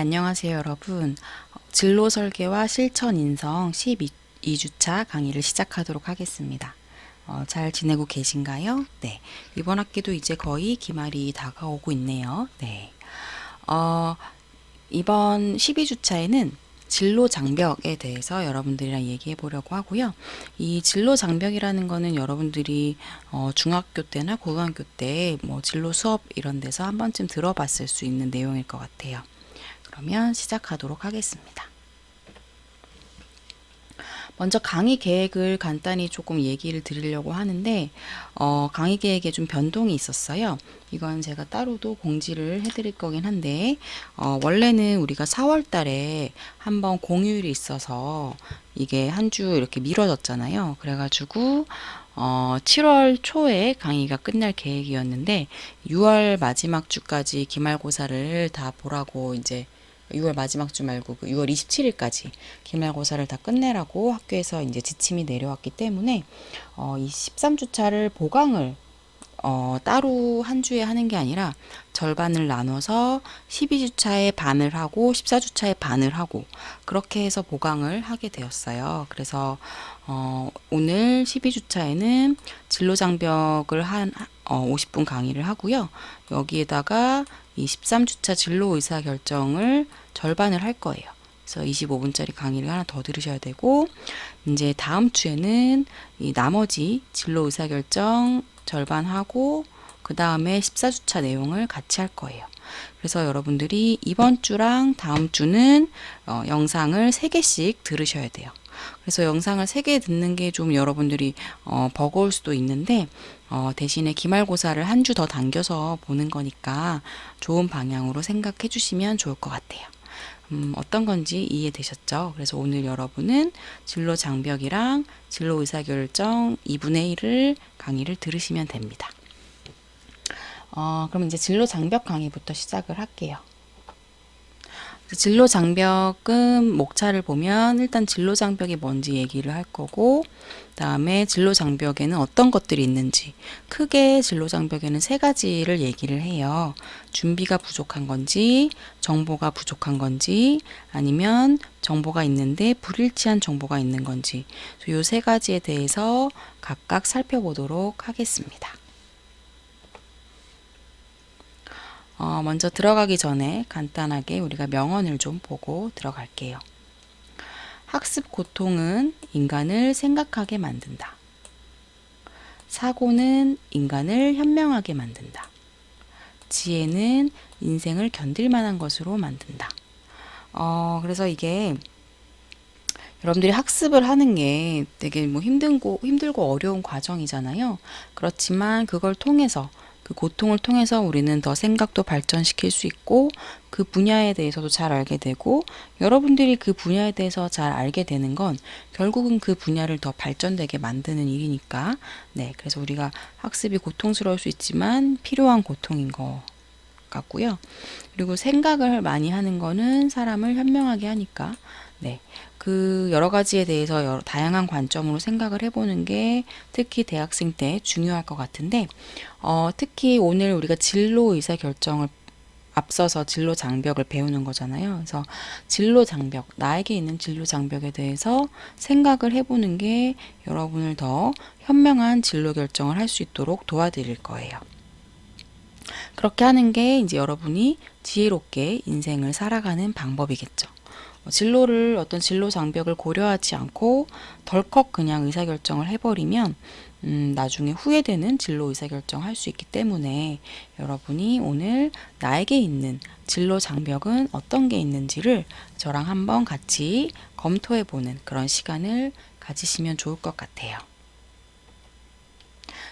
안녕하세요, 여러분. 진로 설계와 실천 인성 12주차 강의를 시작하도록 하겠습니다. 잘 지내고 계신가요? 네. 이번 학기도 이제 거의 기말이 다가오고 있네요. 네. 어, 이번 12주차에는 진로 장벽에 대해서 여러분들이랑 얘기해 보려고 하고요. 이 진로 장벽이라는 거는 여러분들이 중학교 때나 고등학교 때 뭐 진로 수업 이런 데서 한 번쯤 들어봤을 수 있는 내용일 것 같아요. 그러면 시작하도록 하겠습니다. 먼저 강의 계획을 간단히 조금 얘기를 드리려고 하는데 강의 계획에 좀 변동이 있었어요. 이건 제가 따로도 공지를 해드릴 거긴 한데 원래는 우리가 4월 달에 한번 공휴일이 있어서 이게 한 주 이렇게 미뤄졌잖아요. 그래가지고 7월 초에 강의가 끝날 계획이었는데 6월 마지막 주까지 기말고사를 다 보라고 이제 6월 마지막 주 말고 6월 27일까지 기말고사를 다 끝내라고 학교에서 이제 지침이 내려왔기 때문에 이 13주차를 보강을 따로 한 주에 하는 게 아니라 절반을 나눠서 12주차에 반을 하고 14주차에 반을 하고 그렇게 해서 보강을 하게 되었어요. 그래서 오늘 12주차에는 진로장벽을 한 50분 강의를 하고요. 여기에다가 이 13주차 진로 의사결정을 절반을 할 거예요. 그래서 25분짜리 강의를 하나 더 들으셔야 되고 이제 다음 주에는 이 나머지 진로 의사결정 절반 하고 그 다음에 14주차 내용을 같이 할 거예요. 그래서 여러분들이 이번 주랑 다음 주는 영상을 3개씩 들으셔야 돼요. 그래서 영상을 3개 듣는 게 좀 여러분들이 버거울 수도 있는데 대신에 기말고사를 한 주 더 당겨서 보는 거니까 좋은 방향으로 생각해 주시면 좋을 것 같아요. 어떤 건지 이해되셨죠? 그래서 오늘 여러분은 진로 장벽이랑 진로 의사결정 2분의 1을 강의를 들으시면 됩니다. 그럼 이제 진로 장벽 강의부터 시작을 할게요. 진로 장벽은 목차를 보면 일단 진로 장벽이 뭔지 얘기를 할 거고 그다음에 진로 장벽에는 어떤 것들이 있는지 크게 진로 장벽에는 3가지를 얘기를 해요. 준비가 부족한 건지 정보가 부족한 건지 아니면 정보가 있는데 불일치한 정보가 있는 건지 이 3가지에 대해서 각각 살펴보도록 하겠습니다. 먼저 들어가기 전에 간단하게 우리가 명언을 좀 보고 들어갈게요. 학습 고통은 인간을 생각하게 만든다. 사고는 인간을 현명하게 만든다. 지혜는 인생을 견딜 만한 것으로 만든다. 그래서 이게 여러분들이 학습을 하는 게 되게 뭐 힘들고 어려운 과정이잖아요. 그렇지만 그걸 통해서 그 고통을 통해서 우리는 더 생각도 발전시킬 수 있고 그 분야에 대해서도 잘 알게 되고 여러분들이 그 분야에 대해서 잘 알게 되는 건 결국은 그 분야를 더 발전되게 만드는 일이니까 네, 그래서 우리가 학습이 고통스러울 수 있지만 필요한 고통인 것 같고요. 그리고 생각을 많이 하는 거는 사람을 현명하게 하니까 네, 그 여러 가지에 대해서 다양한 관점으로 생각을 해보는 게 특히 대학생 때 중요할 것 같은데 특히 오늘 우리가 진로 의사결정을 앞서서 진로 장벽을 배우는 거잖아요. 그래서 진로 장벽, 나에게 있는 진로 장벽에 대해서 생각을 해보는 게 여러분을 더 현명한 진로 결정을 할 수 있도록 도와드릴 거예요. 그렇게 하는 게 이제 여러분이 지혜롭게 인생을 살아가는 방법이겠죠. 어떤 진로 장벽을 고려하지 않고 덜컥 그냥 의사결정을 해버리면 나중에 후회되는 진로 의사결정 할 수 있기 때문에 여러분이 오늘 나에게 있는 진로 장벽은 어떤 게 있는지를 저랑 한번 같이 검토해보는 그런 시간을 가지시면 좋을 것 같아요.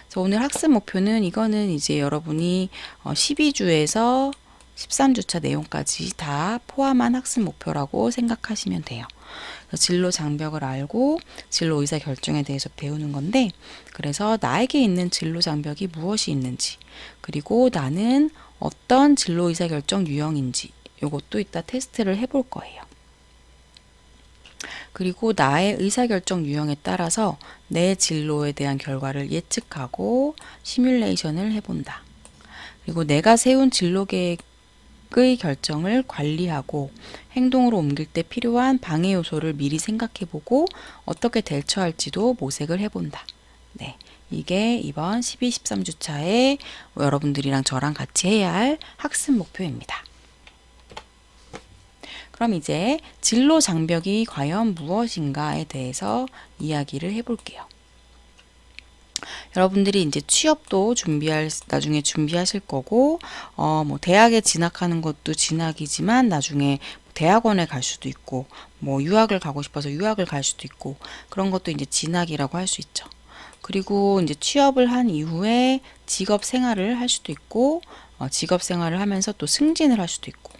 그래서 오늘 학습 목표는 이거는 이제 여러분이 12주에서 13주차 내용까지 다 포함한 학습 목표라고 생각하시면 돼요. 진로 장벽을 알고 진로 의사 결정에 대해서 배우는 건데 그래서 나에게 있는 진로 장벽이 무엇이 있는지 그리고 나는 어떤 진로 의사 결정 유형인지 이것도 이따 테스트를 해볼 거예요. 그리고 나의 의사결정 유형에 따라서 내 진로에 대한 결과를 예측하고 시뮬레이션을 해본다. 그리고 내가 세운 진로 계획 의 결정을 관리하고 행동으로 옮길 때 필요한 방해 요소를 미리 생각해보고 어떻게 대처할지도 모색을 해본다. 네, 이게 이번 12, 13주차에 여러분들이랑 저랑 같이 해야 할 학습 목표입니다. 그럼 이제 진로 장벽이 과연 무엇인가에 대해서 이야기를 해볼게요. 여러분들이 이제 취업도 나중에 준비하실 거고, 뭐 대학에 진학하는 것도 진학이지만 나중에 대학원에 갈 수도 있고, 뭐 유학을 가고 싶어서 유학을 갈 수도 있고, 그런 것도 이제 진학이라고 할 수 있죠. 그리고 이제 취업을 한 이후에 직업 생활을 할 수도 있고, 직업 생활을 하면서 또 승진을 할 수도 있고,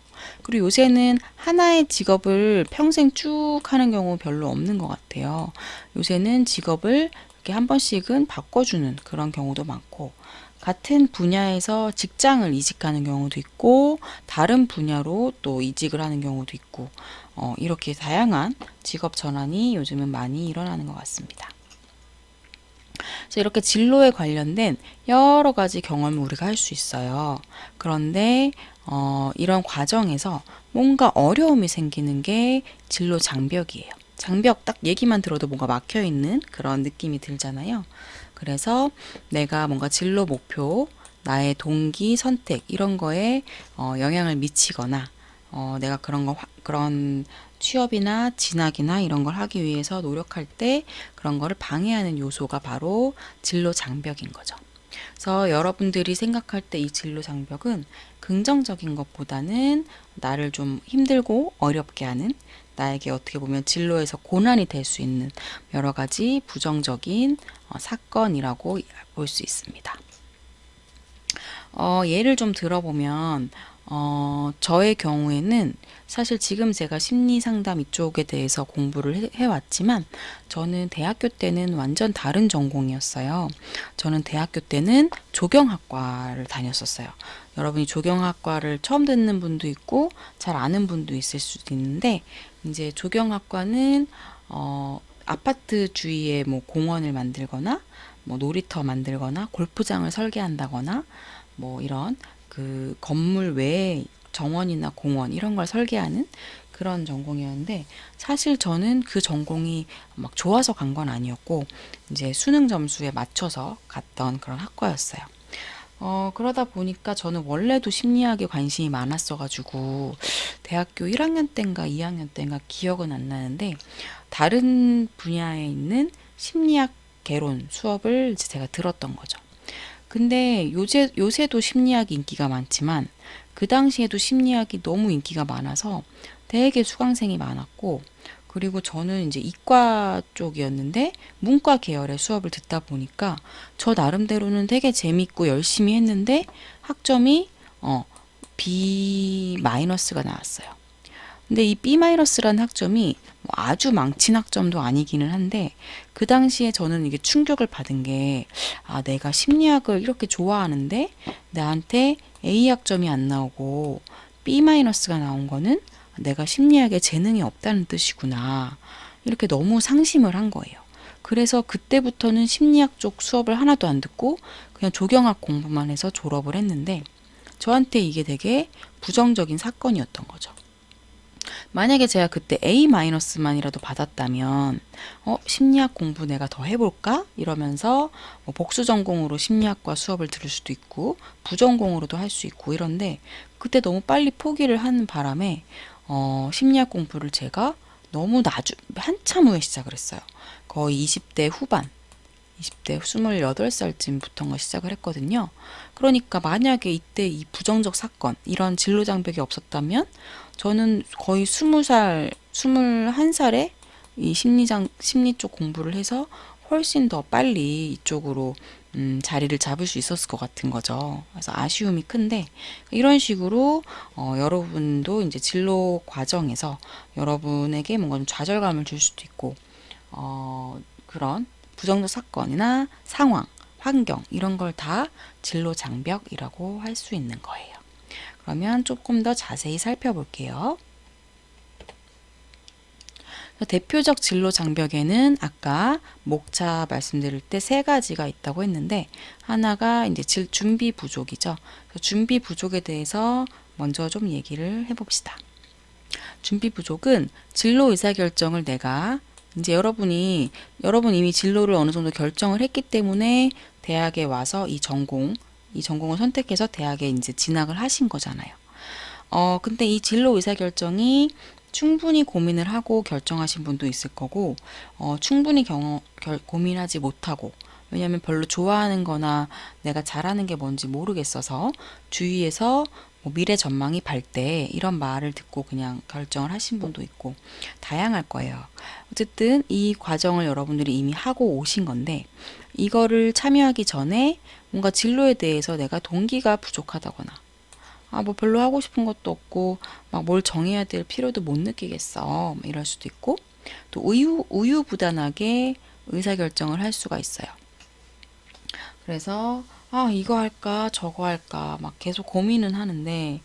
그리고 요새는 하나의 직업을 평생 쭉 하는 경우 별로 없는 것 같아요. 요새는 직업을 이렇게 한 번씩은 바꿔주는 그런 경우도 많고, 같은 분야에서 직장을 이직하는 경우도 있고, 다른 분야로 또 이직을 하는 경우도 있고, 이렇게 다양한 직업 전환이 요즘은 많이 일어나는 것 같습니다. 그래서 이렇게 진로에 관련된 여러 가지 경험을 우리가 할 수 있어요. 그런데 이런 과정에서 뭔가 어려움이 생기는 게 진로 장벽이에요. 장벽 딱 얘기만 들어도 뭔가 막혀 있는 그런 느낌이 들잖아요. 그래서 내가 뭔가 진로 목표, 나의 동기, 선택 이런 거에 영향을 미치거나 내가 그런 취업이나 진학이나 이런 걸 하기 위해서 노력할 때 그런 거를 방해하는 요소가 바로 진로 장벽인 거죠. 그래서 여러분들이 생각할 때 이 진로 장벽은 긍정적인 것보다는 나를 좀 힘들고 어렵게 하는, 나에게 어떻게 보면 진로에서 고난이 될 수 있는 여러 가지 부정적인 사건이라고 볼 수 있습니다. 예를 좀 들어보면 저의 경우에는 사실 지금 제가 심리 상담 이쪽에 대해서 공부를 해왔지만 저는 대학교 때는 완전 다른 전공이었어요. 저는 대학교 때는 조경학과를 다녔었어요. 여러분이 조경학과를 처음 듣는 분도 있고 잘 아는 분도 있을 수도 있는데, 이제 조경학과는 아파트 주위에 뭐 공원을 만들거나 뭐 놀이터 만들거나 골프장을 설계한다거나 뭐 이런 그 건물 외에 정원이나 공원 이런 걸 설계하는 그런 전공이었는데, 사실 저는 그 전공이 막 좋아서 간 건 아니었고 이제 수능 점수에 맞춰서 갔던 그런 학과였어요. 그러다 보니까 저는 원래도 심리학에 관심이 많았어가지고 대학교 1학년 때인가 2학년 때인가 기억은 안 나는데 다른 분야에 있는 심리학 개론 수업을 이제 제가 들었던 거죠. 근데 요새도 심리학이 인기가 많지만 그 당시에도 심리학이 너무 인기가 많아서 되게 수강생이 많았고, 그리고 저는 이제 이과 쪽이었는데 문과 계열의 수업을 듣다 보니까 저 나름대로는 되게 재밌고 열심히 했는데 학점이 B 마이너스가 나왔어요. 근데 이 B-라는 학점이 뭐 아주 망친 학점도 아니기는 한데, 그 당시에 저는 이게 충격을 받은 게, 내가 심리학을 이렇게 좋아하는데 나한테 A 학점이 안 나오고 B-가 나온 거는 내가 심리학에 재능이 없다는 뜻이구나. 이렇게 너무 상심을 한 거예요. 그래서 그때부터는 심리학 쪽 수업을 하나도 안 듣고 그냥 조경학 공부만 해서 졸업을 했는데, 저한테 이게 되게 부정적인 사건이었던 거죠. 만약에 제가 그때 A-만이라도 받았다면 심리학 공부 내가 더 해볼까? 이러면서 뭐 복수 전공으로 심리학과 수업을 들을 수도 있고 부전공으로도 할 수 있고 이런데, 그때 너무 빨리 포기를 하는 바람에 심리학 공부를 제가 너무 한참 후에 시작을 했어요. 거의 20대 후반, 20대 28살쯤부터 시작을 했거든요. 그러니까 만약에 이때 이 부정적 사건, 이런 진로 장벽이 없었다면 저는 거의 20살, 21살에 이 심리 쪽 공부를 해서 훨씬 더 빨리 이쪽으로 자리를 잡을 수 있었을 것 같은 거죠. 그래서 아쉬움이 큰데, 이런 식으로 여러분도 이제 진로 과정에서 여러분에게 뭔가 좀 좌절감을 줄 수도 있고 그런 부정적 사건이나 상황, 환경 이런 걸 다 진로 장벽이라고 할 수 있는 거예요. 그러면 조금 더 자세히 살펴볼게요. 대표적 진로 장벽에는 아까 목차 말씀드릴 때 세 가지가 있다고 했는데, 하나가 이제 준비 부족이죠. 준비 부족에 대해서 먼저 좀 얘기를 해봅시다. 준비 부족은 진로 의사결정을 내가 이제 여러분 이미 진로를 어느 정도 결정을 했기 때문에 대학에 와서 이 전공을 선택해서 대학에 이제 진학을 하신 거잖아요. 근데 이 진로 의사결정이 충분히 고민을 하고 결정하신 분도 있을 거고, 충분히 고민하지 못하고, 왜냐면 별로 좋아하는 거나 내가 잘하는 게 뭔지 모르겠어서 주위에서 뭐 미래 전망이 밝대 이런 말을 듣고 그냥 결정을 하신 분도 있고 다양할 거예요. 어쨌든 이 과정을 여러분들이 이미 하고 오신 건데 이거를 참여하기 전에 뭔가 진로에 대해서 내가 동기가 부족하다거나 뭐 별로 하고 싶은 것도 없고 막 뭘 정해야 될 필요도 못 느끼겠어 이럴 수도 있고 또 우유부단하게 의사결정을 할 수가 있어요. 그래서 이거 할까 저거 할까 막 계속 고민은 하는데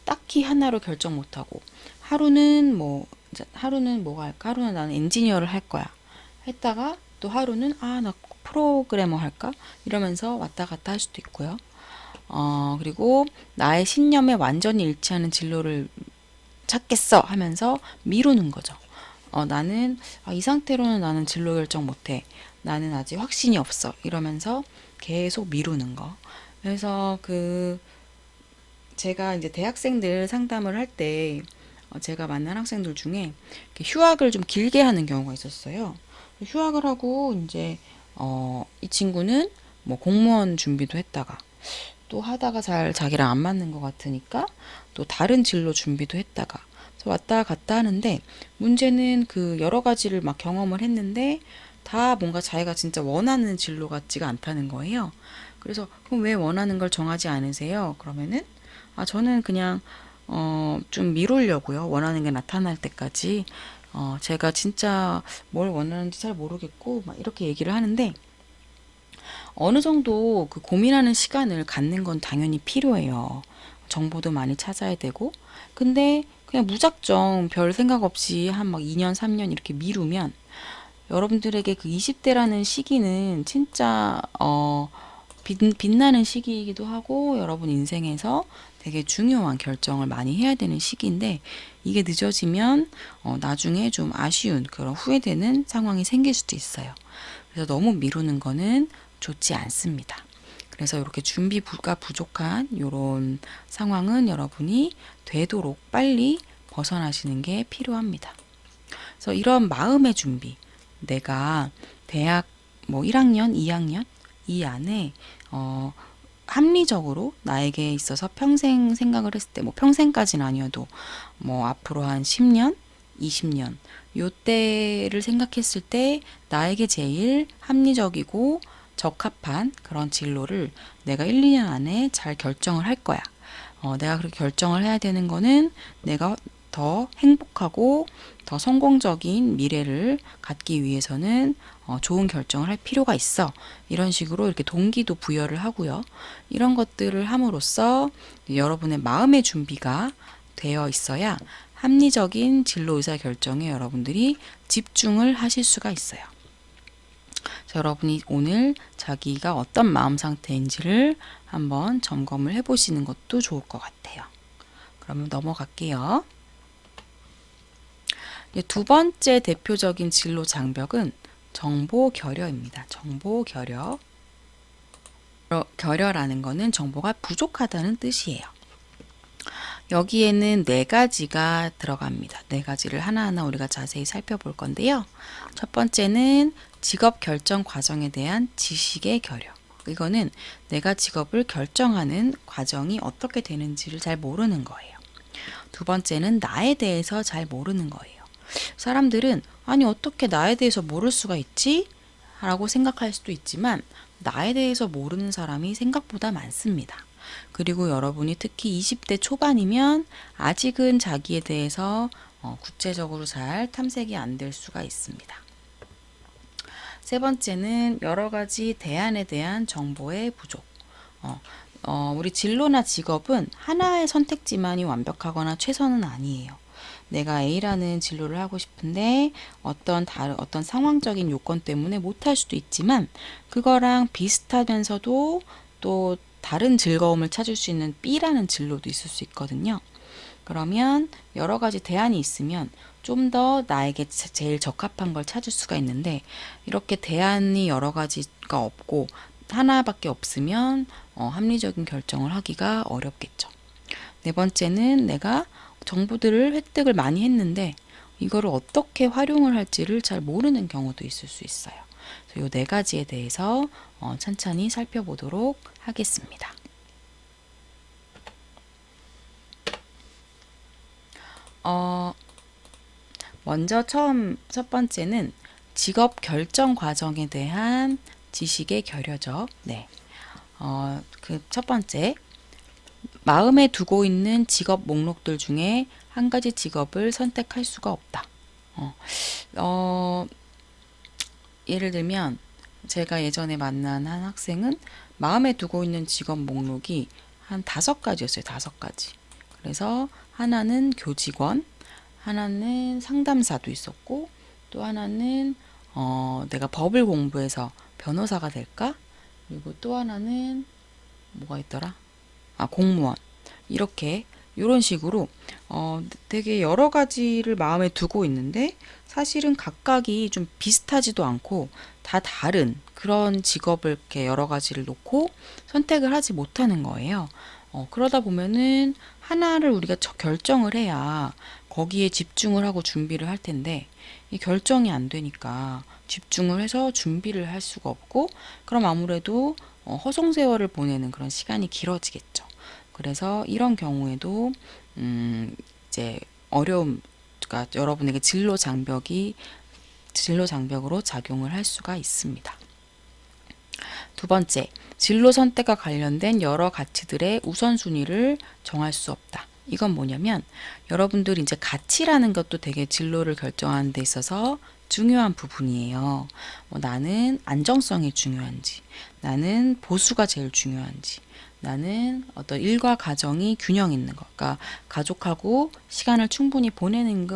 딱히 하나로 결정 못하고 하루는 뭐 할까? 하루는 나는 엔지니어를 할 거야 했다가 또 하루는 나 프로그래머 할까? 이러면서 왔다 갔다 할 수도 있고요. 그리고 나의 신념에 완전히 일치하는 진로를 찾겠어 하면서 미루는 거죠. 나는 이 상태로는 나는 진로 결정 못해. 나는 아직 확신이 없어. 이러면서 계속 미루는 거. 그래서 제가 이제 대학생들 상담을 할 때 제가 만난 학생들 중에 휴학을 좀 길게 하는 경우가 있었어요. 휴학을 하고 이제 이 친구는 뭐 공무원 준비도 했다가 또 하다가 잘 자기랑 안 맞는 것 같으니까 또 다른 진로 준비도 했다가 왔다 갔다 하는데 문제는 여러 가지를 막 경험을 했는데 다 뭔가 자기가 진짜 원하는 진로 같지가 않다는 거예요. 그래서 그럼 왜 원하는 걸 정하지 않으세요? 그러면은 저는 그냥 좀 미루려고요. 원하는 게 나타날 때까지 제가 진짜 뭘 원하는지 잘 모르겠고 막 이렇게 얘기를 하는데 어느 정도 고민하는 시간을 갖는 건 당연히 필요해요. 정보도 많이 찾아야 되고. 근데 그냥 무작정 별 생각 없이 한 막 2년, 3년 이렇게 미루면 여러분들에게 20대라는 시기는 진짜 빛나는 시기이기도 하고 여러분 인생에서 되게 중요한 결정을 많이 해야 되는 시기인데 이게 늦어지면 나중에 좀 아쉬운 그런 후회되는 상황이 생길 수도 있어요. 그래서 너무 미루는 거는 좋지 않습니다. 그래서 이렇게 준비가 부족한 이런 상황은 여러분이 되도록 빨리 벗어나시는 게 필요합니다. 그래서 이런 마음의 준비, 내가 대학 뭐 1학년, 2학년 이 안에 합리적으로 나에게 있어서 평생 생각을 했을 때 뭐 평생까지는 아니어도 뭐 앞으로 한 10년, 20년 요 때를 생각했을 때 나에게 제일 합리적이고 적합한 그런 진로를 내가 1, 2년 안에 잘 결정을 할 거야. 내가 그렇게 결정을 해야 되는 거는 내가 더 행복하고 더 성공적인 미래를 갖기 위해서는 좋은 결정을 할 필요가 있어. 이런 식으로 이렇게 동기도 부여를 하고요. 이런 것들을 함으로써 여러분의 마음의 준비가 되어 있어야 합리적인 진로 의사 결정에 여러분들이 집중을 하실 수가 있어요. 여러분이 오늘 자기가 어떤 마음 상태인지를 한번 점검을 해보시는 것도 좋을 것 같아요. 그러면 넘어갈게요. 두 번째 대표적인 진로 장벽은 정보 결여입니다. 정보 결여. 결여라는 거는 정보가 부족하다는 뜻이에요. 여기에는 네 가지가 들어갑니다. 네 가지를 하나하나 우리가 자세히 살펴볼 건데요. 첫 번째는 직업 결정 과정에 대한 지식의 결여. 이거는 내가 직업을 결정하는 과정이 어떻게 되는지를 잘 모르는 거예요. 두 번째는 나에 대해서 잘 모르는 거예요. 사람들은 아니 어떻게 나에 대해서 모를 수가 있지? 라고 생각할 수도 있지만 나에 대해서 모르는 사람이 생각보다 많습니다. 그리고 여러분이 특히 20대 초반이면 아직은 자기에 대해서 구체적으로 잘 탐색이 안 될 수가 있습니다. 세 번째는 여러 가지 대안에 대한 정보의 부족. 우리 진로나 직업은 하나의 선택지만이 완벽하거나 최선은 아니에요. 내가 A라는 진로를 하고 싶은데 어떤 상황적인 요건 때문에 못할 수도 있지만 그거랑 비슷하면서도 또 다른 즐거움을 찾을 수 있는 B라는 진로도 있을 수 있거든요. 그러면 여러 가지 대안이 있으면 좀 더 나에게 제일 적합한 걸 찾을 수가 있는데, 이렇게 대안이 여러 가지가 없고 하나밖에 없으면 합리적인 결정을 하기가 어렵겠죠. 네 번째는 내가 정보들을 획득을 많이 했는데 이거를 어떻게 활용을 할지를 잘 모르는 경우도 있을 수 있어요. 이 네 가지에 대해서 천천히 살펴보도록 하겠습니다. 먼저 첫 번째는 직업 결정 과정에 대한 지식의 결여죠. 네. 그 첫 번째, 마음에 두고 있는 직업 목록들 중에 한 가지 직업을 선택할 수가 없다. 예를 들면 제가 예전에 만난 한 학생은 마음에 두고 있는 직업 목록이 한 5가지였어요. 5가지. 그래서 하나는 교직원, 하나는 상담사도 있었고, 또 하나는 내가 법을 공부해서 변호사가 될까? 그리고 또 하나는 뭐가 있더라? 공무원. 이렇게 이런 식으로 되게 여러 가지를 마음에 두고 있는데 사실은 각각이 좀 비슷하지도 않고 다 다른 그런 직업을 이렇게 여러 가지를 놓고 선택을 하지 못하는 거예요. 그러다 보면은 하나를 우리가 결정을 해야 거기에 집중을 하고 준비를 할 텐데, 이 결정이 안 되니까 집중을 해서 준비를 할 수가 없고, 그럼 아무래도 허송세월을 보내는 그런 시간이 길어지겠죠. 그래서 이런 경우에도 이제 어려움가 여러분에게 진로 장벽으로 작용을 할 수가 있습니다. 두 번째, 진로 선택과 관련된 여러 가치들의 우선순위를 정할 수 없다. 이건 뭐냐면 여러분들이 이제 가치라는 것도 되게 진로를 결정하는 데 있어서 중요한 부분이에요. 나는 안정성이 중요한지, 나는 보수가 제일 중요한지, 나는 어떤 일과 가정이 균형 있는 것, 그러니까 가족하고 시간을 충분히 보내는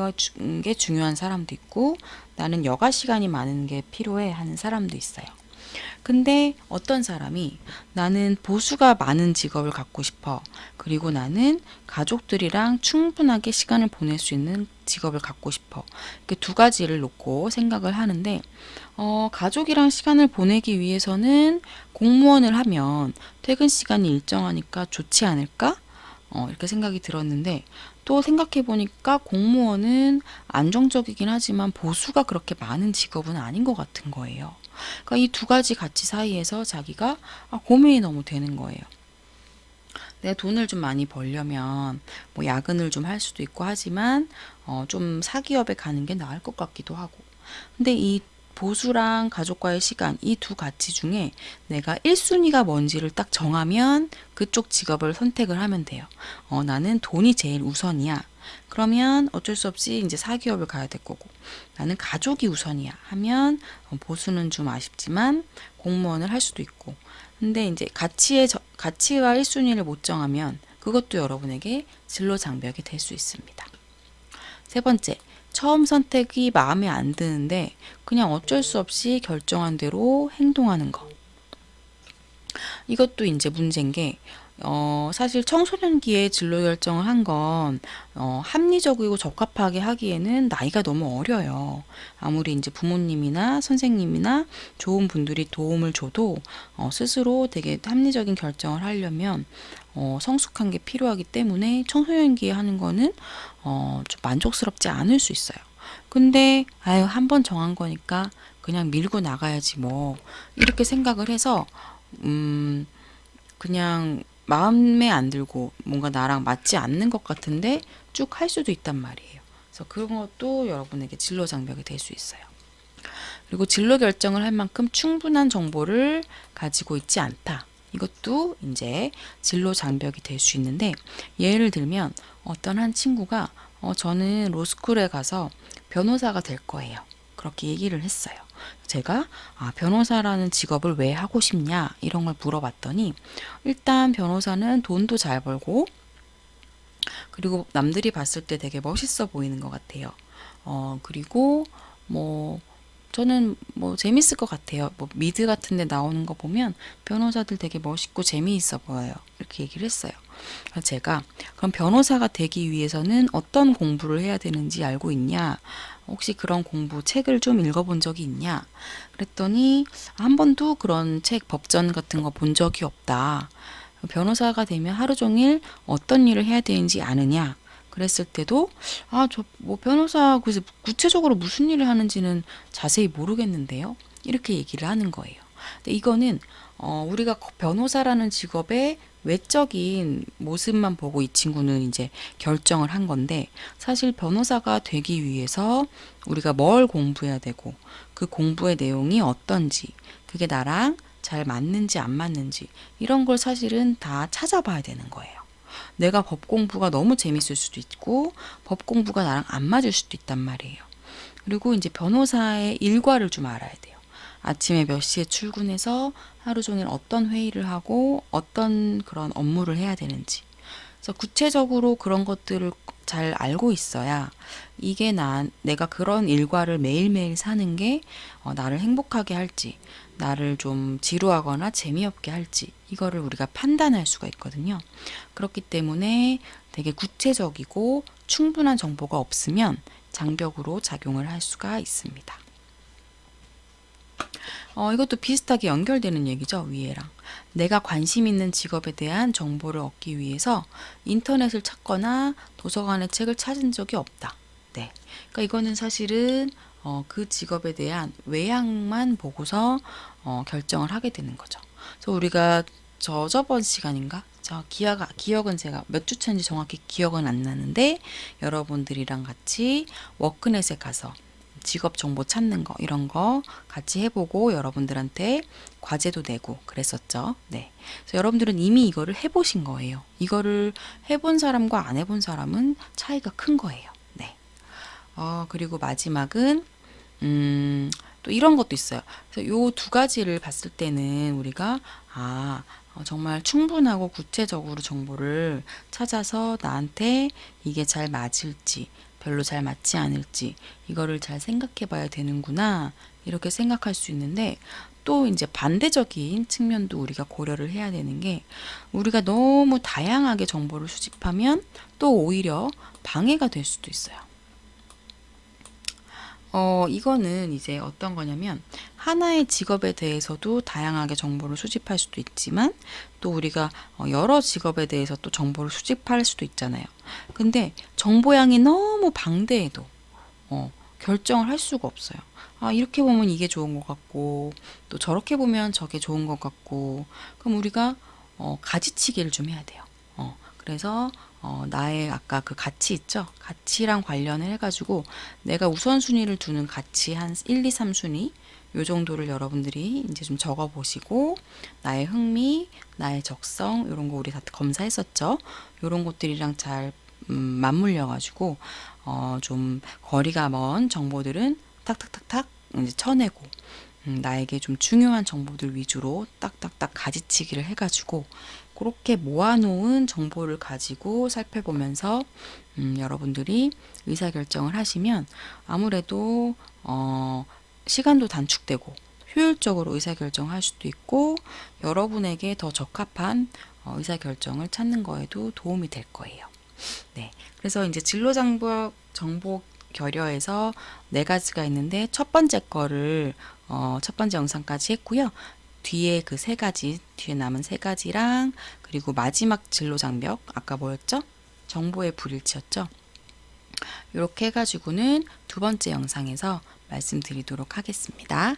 게 중요한 사람도 있고, 나는 여가 시간이 많은 게 필요해 하는 사람도 있어요. 근데 어떤 사람이 나는 보수가 많은 직업을 갖고 싶어. 그리고 나는 가족들이랑 충분하게 시간을 보낼 수 있는 직업을 갖고 싶어. 그 두 가지를 놓고 생각을 하는데, 가족이랑 시간을 보내기 위해서는 공무원을 하면 퇴근 시간이 일정하니까 좋지 않을까? 이렇게 생각이 들었는데, 또 생각해 보니까 공무원은 안정적이긴 하지만 보수가 그렇게 많은 직업은 아닌 것 같은 거예요. 그러니까 이 두 가지 가치 사이에서 자기가 고민이 너무 되는 거예요. 내가 돈을 좀 많이 벌려면 뭐 야근을 좀 할 수도 있고 하지만 좀 사기업에 가는 게 나을 것 같기도 하고. 근데 이 보수랑 가족과의 시간, 이 두 가치 중에 내가 1순위가 뭔지를 딱 정하면 그쪽 직업을 선택을 하면 돼요. 나는 돈이 제일 우선이야. 그러면 어쩔 수 없이 이제 사기업을 가야 될 거고, 나는 가족이 우선이야 하면 보수는 좀 아쉽지만 공무원을 할 수도 있고. 근데 이제 가치와 1순위를 못 정하면 그것도 여러분에게 진로 장벽이 될 수 있습니다. 세 번째, 처음 선택이 마음에 안 드는데 그냥 어쩔 수 없이 결정한 대로 행동하는 거. 이것도 이제 문제인 게, 사실 청소년기에 진로 결정을 한 건, 합리적이고 적합하게 하기에는 나이가 너무 어려요. 아무리 이제 부모님이나 선생님이나 좋은 분들이 도움을 줘도, 스스로 되게 합리적인 결정을 하려면, 성숙한 게 필요하기 때문에 청소년기에 하는 거는, 좀 만족스럽지 않을 수 있어요. 근데, 한 번 정한 거니까 그냥 밀고 나가야지 뭐, 이렇게 생각을 해서, 그냥 마음에 안 들고 뭔가 나랑 맞지 않는 것 같은데 쭉 할 수도 있단 말이에요. 그래서 그런 것도 여러분에게 진로 장벽이 될 수 있어요. 그리고 진로 결정을 할 만큼 충분한 정보를 가지고 있지 않다. 이것도 이제 진로 장벽이 될 수 있는데, 예를 들면 어떤 한 친구가 저는 로스쿨에 가서 변호사가 될 거예요. 그렇게 얘기를 했어요. 제가 변호사라는 직업을 왜 하고 싶냐 이런 걸 물어봤더니, 일단 변호사는 돈도 잘 벌고 그리고 남들이 봤을 때 되게 멋있어 보이는 것 같아요. 그리고 뭐 저는 뭐 재밌을 것 같아요. 뭐 미드 같은 데 나오는 거 보면 변호사들 되게 멋있고 재미있어 보여요. 이렇게 얘기를 했어요. 그래서 제가 그럼 변호사가 되기 위해서는 어떤 공부를 해야 되는지 알고 있냐? 혹시 그런 공부 책을 좀 읽어본 적이 있냐? 그랬더니 한 번도 그런 책, 법전 같은 거 본 적이 없다. 변호사가 되면 하루 종일 어떤 일을 해야 되는지 아느냐? 그랬을 때도 저 뭐 변호사 그래서 구체적으로 무슨 일을 하는지는 자세히 모르겠는데요. 이렇게 얘기를 하는 거예요. 근데 이거는 우리가 변호사라는 직업의 외적인 모습만 보고 이 친구는 이제 결정을 한 건데 사실 변호사가 되기 위해서 우리가 뭘 공부해야 되고 그 공부의 내용이 어떤지 그게 나랑 잘 맞는지 안 맞는지 이런 걸 사실은 다 찾아봐야 되는 거예요. 내가 법 공부가 너무 재밌을 수도 있고 법 공부가 나랑 안 맞을 수도 있단 말이에요. 그리고 이제 변호사의 일과를 좀 알아야 돼요. 아침에 몇 시에 출근해서 하루 종일 어떤 회의를 하고 어떤 그런 업무를 해야 되는지. 그래서 구체적으로 그런 것들을 잘 알고 있어야 이게 내가 그런 일과를 매일매일 사는 게 나를 행복하게 할지, 나를 좀 지루하거나 재미없게 할지, 이거를 우리가 판단할 수가 있거든요. 그렇기 때문에 되게 구체적이고 충분한 정보가 없으면 장벽으로 작용을 할 수가 있습니다. 이것도 비슷하게 연결되는 얘기죠, 위에랑. 내가 관심 있는 직업에 대한 정보를 얻기 위해서 인터넷을 찾거나 도서관의 책을 찾은 적이 없다. 네. 그러니까 이거는 사실은 그 직업에 대한 외양만 보고서 결정을 하게 되는 거죠. 그래서 우리가 저번 시간인가? 기억은 제가 몇 주 차인지 정확히 기억은 안 나는데 여러분들이랑 같이 워크넷에 가서 직업 정보 찾는 거 이런 거 같이 해보고 여러분들한테 과제도 내고 그랬었죠. 네. 그래서 여러분들은 이미 이거를 해보신 거예요. 이거를 해본 사람과 안 해본 사람은 차이가 큰 거예요. 네. 그리고 마지막은 또 이런 것도 있어요. 그래서 요 두 가지를 봤을 때는 우리가 정말 충분하고 구체적으로 정보를 찾아서 나한테 이게 잘 맞을지 별로 잘 맞지 않을지 이거를 잘 생각해 봐야 되는구나 이렇게 생각할 수 있는데 또 이제 반대적인 측면도 우리가 고려를 해야 되는 게 우리가 너무 다양하게 정보를 수집하면 또 오히려 방해가 될 수도 있어요. 이거는 이제 어떤 거냐면 하나의 직업에 대해서도 다양하게 정보를 수집할 수도 있지만 또 우리가 여러 직업에 대해서 또 정보를 수집할 수도 있잖아요. 근데 정보량이 너무 방대해도 결정을 할 수가 없어요. 이렇게 보면 이게 좋은 것 같고 또 저렇게 보면 저게 좋은 것 같고 그럼 우리가 가지치기를 좀 해야 돼요. 그래서 나의 아까 그 가치 있죠? 가치랑 관련을 해가지고 내가 우선순위를 두는 가치 한 1, 2, 3순위 요 정도를 여러분들이 이제 좀 적어 보시고 나의 흥미, 나의 적성 이런 거 우리 다 검사했었죠? 이런 것들이랑 잘 맞물려 가지고 좀 거리가 먼 정보들은 탁탁탁탁 이제 쳐내고 나에게 좀 중요한 정보들 위주로 딱딱딱 가지치기를 해가지고 그렇게 모아놓은 정보를 가지고 살펴보면서 여러분들이 의사결정을 하시면 아무래도 시간도 단축되고 효율적으로 의사결정할 수도 있고 여러분에게 더 적합한 의사결정을 찾는 거에도 도움이 될 거예요. 네, 그래서 이제 정보 결여에서 네 가지가 있는데 첫 번째 거를 첫 번째 영상까지 했고요. 뒤에 그 세 가지, 뒤에 남은 세 가지랑 그리고 마지막 진로 장벽 아까 뭐였죠? 정보의 불일치였죠? 이렇게 해가지고는 두 번째 영상에서 말씀드리도록 하겠습니다.